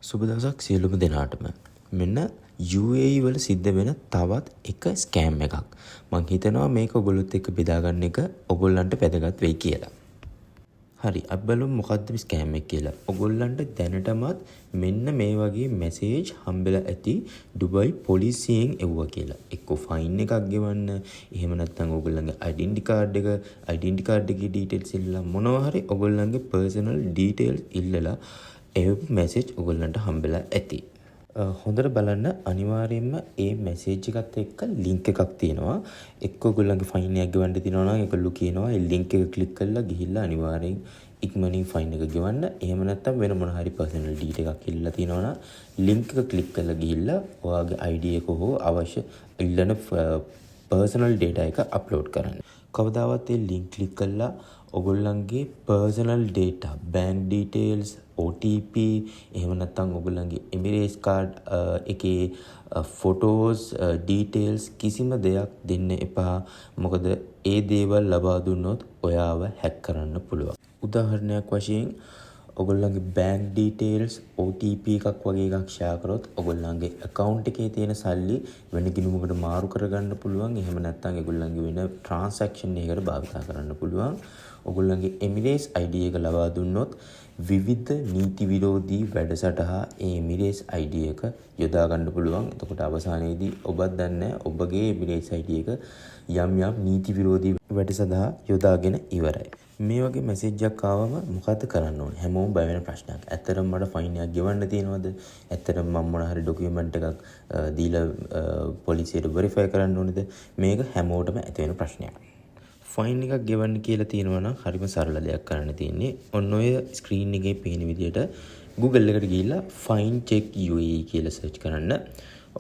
සුබ දවසක් සියලුම දෙනාටම. මෙන්න UAE වල සිද්ධ වෙන තවත් එක ස්කෑම් එකක්. මං හිතනවා මේක ඔයගොල්ලොත් එක්ක බෙදාගන්න එක ඔයගොල්ලන්ට වැදගත් වෙයි කියලා. හරි, අපි බලමු මොකද්ද මේ ස්කෑම් එක කියලා. ඔයගොල්ලන්ට දැනටමත් මෙන්න මේ වගේ මැසේජ් හම්බෙලා ඇති ඩුබයි පොලිසියෙන් එව්වා කියලා. එක්ක ෆයින් එකක් ගෙවන්න, එහෙම නැත්නම් ඔයගොල්ලන්ගේ ඩෙන්ටි කාඩ් එකේ ඩීටේල්ස් ඉල්ලලා මොනවා හරි ඔයගොල්ලන්ගේ පර්සනල් ඩීටේල්ස් ඉල්ලලා ඒ මැසේජ් ඔයගොල්ලන්ට හම්බෙලා ඇති. හොඳට බලන්න, අනිවාර්යයෙන්ම ඒ මැසේජ් එකත් එක්ක ලින්ක් එකක් තියෙනවා. එක්ක ඔයගොල්ලන්ගේ ෆයින් එකක් ගෙවන්න තියෙනවා නම් ඒකලු කියනවා ඒ ලින්ක් එක ක්ලික් කරලා ගිහිල්ලා අනිවාර්යෙන් ඉක්මනින් ෆයින් එක ගෙවන්න. එහෙම නැත්නම් වෙන මොන හරි පර්සනල් ඩීටේල් එකක් ඉල්ලලා තියෙනවා නම් ලින්ක් එක ක්ලික් කරලා ගිහිල්ලා ඔයාගේ ID එක හෝ අවශ්‍ය ඉල්ලන පර්සනල් ඩේටා එක අප්ලෝඩ් කරන්න. කවදාවත් ඒ ලින්ක් ක්ලික් කරලා ඔයගොල්ලන්ගේ personal data, bank details, OTP, එහෙම නැත්නම් ඔයගොල්ලන්ගේ එමිරේට්ස් කාඩ් එකේ ෆොටෝස්, ඩීටේල්ස් කිසිම දෙයක් දෙන්න එපා. මොකද ඒ දේවල් ලබා දුන්නොත් ඔයාව හැක් කරන්න පුළුවන්. උදාහරණයක් වශයෙන් ඔයගොල්ලන්ගේ බැංක් ඩීටේල්ස්, OTP එකක් වගේ එකක් ෂෙයා කරොත් ඔයගොල්ලන්ගේ account එකේ තියෙන සල්ලි වෙන ගිණුමකට මාරු කරගන්න පුළුවන්. එහෙම නැත්නම් ඒගොල්ලන්ගේ වෙන transaction එකකට භාවිත කරන්න පුළුවන්. ඔයගොල්ලන්ගේ එමිරේට්ස් ID එක ලබා දුන්නොත් විවිධ නීති විරෝධී වැඩසටහන් ඒ එමිරේට්ස් ID එක යොදා ගන්න පුළුවන්. එතකොට අවසානයේදී ඔබත් දන්නේ ඔබගේ එමිරේට්ස් ID එක යම් නීති විරෝධී වැඩසටහන් යොදාගෙන ඉවරයි. මේ වගේ මැසේජ් එකක් ආවම මොකද කරන්න ඕනේ? හැමෝම බය වෙන ප්‍රශ්නයක්. ඇත්තටම මට ෆයින් එකක් ගෙවන්න තියෙනවද? ඇත්තටම මම මොන හරි ඩොකියුමන්ට් එකක් දීලා පොලිසියට වෙරිෆයි කරන්න ඕනේද? මේක හැමෝටම ඇති වෙන ප්‍රශ්නයක්. ෆයින් එකක් ගෙවන්න කියලා තියෙනවා නම් හරිම සරල දෙයක් කරන්න තියෙන්නේ. ඔන්න ඔය ස්ක්‍රීන් එකේ පේන විදිහට Google එකට ගිහිල්ලා fine check UAE කියලා සර්ච් කරන්න.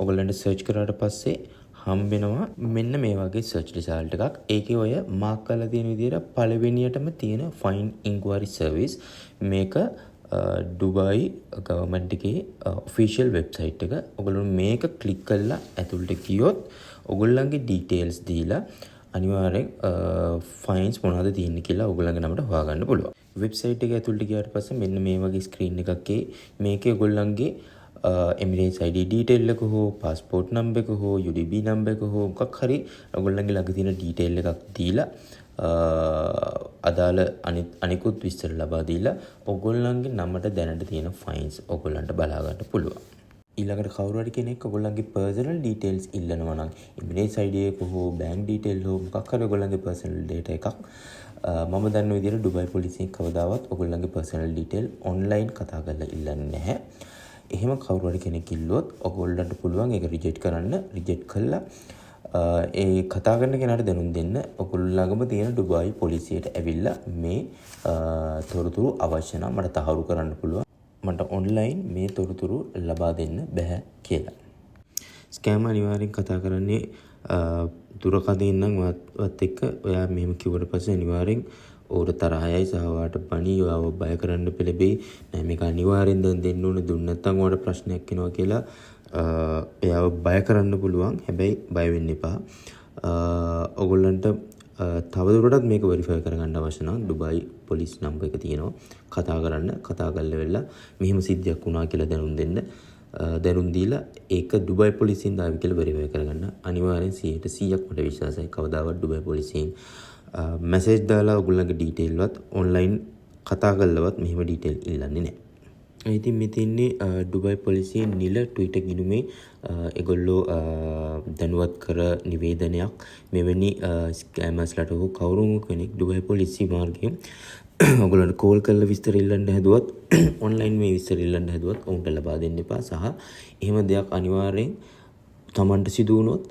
ඔයගොල්ලන්ට සර්ච් කරාට පස්සේ හම්බෙනවා මෙන්න මේ වගේ සර්ච් රිසල්ට් එකක්. ඒකේ ඔය මාක් කරලා තියෙන විදිහට පළවෙනියටම තියෙන fine inquiry service. මේක ඩුබයි ගවර්න්මන්ට් එකේ ඔෆිෂියල් වෙබ්සයිට් එක. ඔයගොල්ලෝ මේක ක්ලික් කරලා ඇතුළට ගියොත් ඔයගොල්ලන්ගේ ඩීටේල්ස් දීලා අනිවාර්යෙන් ෆයින්ස් මොනවද තියෙන්නේ කියලා ඔයගොල්ලන්ගේ නමට හොයාගන්න පුළුවන්. වෙබ්සයිට් එක ඇතුළට ගියාට පස්සේ මෙන්න මේ වගේ ස්ක්‍රීන් එකක් මේකේ ඔයගොල්ලන්ගේ එමිරේට්ස් ID ඩීටේල් එක හෝ પાස්පෝර්ට් නම්බර් එක හෝ UDB නම්බර් එක හෝ මොකක් හරි ඔයගොල්ලන්ගේ ළඟ තියෙන ඩීටේල් එකක් දීලා අදාළ අනිකුත් විස්තර ලබා දීලා ඔයගොල්ලන්ගේ නමට දැනට තියෙන ෆයින්ස් ඔයගොල්ලන්ට බලා ගන්න පුළුවන්. ඊළඟට කවුරු හරි කෙනෙක් ඔයගොල්ලන්ගේ පර්සනල් ඩීටේල්ස් ඉල්ලනවා නම් එමිරේට්ස් ID එක හෝ බැංක් ඩීටේල් හෝ මොකක් හරි ඔයගොල්ලන්ගේ පර්සනල් ඩේටා එකක් මම දන්න විදිහට ඩුබයි පොලිසියෙන් කවදාවත් ඔයගොල්ලන්ගේ පර්සනල් ඩීටේල් ඔන්ලයින් කතා කරලා ඉල්ලන්නේ නැහැ. එහෙම කවුරු හරි කෙනෙක් ඉල්ලුවොත් ඔයගොල්ලන්ට පුළුවන් ඒක රිජෙක්ට් කරන්න. රිජෙක්ට් කළා ඒ කතා කරන කෙනාට දැනුම් දෙන්න ඔයගොල්ලන්ගම තියෙන ඩුබයි පොලිසියට ඇවිල්ලා මේ තොරතුරු අවශ්‍ය නම් මට තහවුරු කරන්න පුළුවන්. මට ඔන්ලයින් මේ තොරතුරු ලබා දෙන්න බෑ කියලා. ස්කෑම් අනිවාර්යෙන් කතා කරන්නේ දුරකථනයෙන් නම් වත් එක්ක ඔයා මෙහෙම කිව්වට පස්සේ අනිවාර්යෙන් ඕකට තරහයයි සහ ඔයාට පණි ඔයාව බය කරන්න පෙළඹෙයි. නෑ මේක අනිවාර්යෙන් දැන් දෙන්න ඕනේ, දුන්න නැත්නම් ඔයාට ප්‍රශ්නයක් එනවා කියලා එයාව බය කරන්න පුළුවන්. හැබැයි බය වෙන්න එපා. ඔයගොල්ලන්ට තවදුරටත් මේක වෙරිෆයි කරගන්න අවශ්‍ය නම් ඩුබයි පොලිස් නම්බර් එක තියෙනවා. කතා කරලා වෙලා මෙහෙම සිද්ධියක් වුණා කියලා දැනුම් දෙන්න. දැනුම් දීලා ඒක ඩුබයි පොලිසියෙන් ආවි කියලා වෙරිෆයි කරගන්න. අනිවාර්යෙන් 100% මට විශ්වාසයි කවදාවත් ඩුබයි පොලිසියෙන් මැසේජ් දාලා ඔයගොල්ලන්ගේ ඩීටේල් වත් ඔන්ලයින් කතා කරලවත් මෙහෙම ඩීටේල් ඉල්ලන්නේ නැහැ. ඉතින් මෙතෙන්නේ ඩුබයි පොලිසියෙන් නිල ට්විටර් ගිණුමේ ඒගොල්ලෝ දැනුවත් කර නිවේදනයක් මෙවැනි ස්කෑමර්ස්ලාට හෝ කවුරුම කෙනෙක් ඩුබයි පොලිසිය මාර්ගයෙන් ඔයගොල්ලන්ට කෝල් කරලා විස්තර ඉල්ලන්න හැදුවත් ඔන්ලයින් මේ විස්තර ඉල්ලන්න හැදුවත් ඔවුන්ට ලබා දෙන්න එපා. සහ එහෙම දෙයක් අනිවාර්යෙන් Tamanට සිදු වුණොත්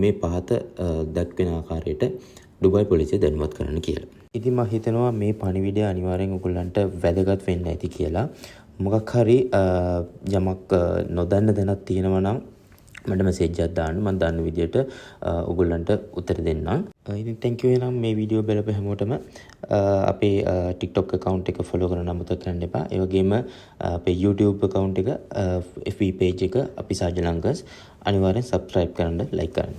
මේ පහත දක්වන ආකාරයට ඩුබයි පොලිසිය දැනුවත් කරන්න කියලා. ඉතින් මම හිතනවා මේ පණිවිඩය අනිවාර්යෙන් ඔයගොල්ලන්ට වැදගත් වෙන්න ඇති කියලා. මොකක් හරි යමක් නොදන්න දැනක් තියෙනවා නම් මට මැසේජ් එකක් දාන්න. මම දන්න විදියට ඔයගොල්ලන්ට උත්තර දෙන්නම්. ඉතින් thank you එනම් මේ වීඩියෝ බලපු හැමෝටම අපේ TikTok account එක follow කරන්න අමතක කරන්න එපා. ඒ වගේම අපේ YouTube account එක FB page එක අපි සාජලංගස් අනිවාර්යෙන් subscribe කරන්න, like කරන්න.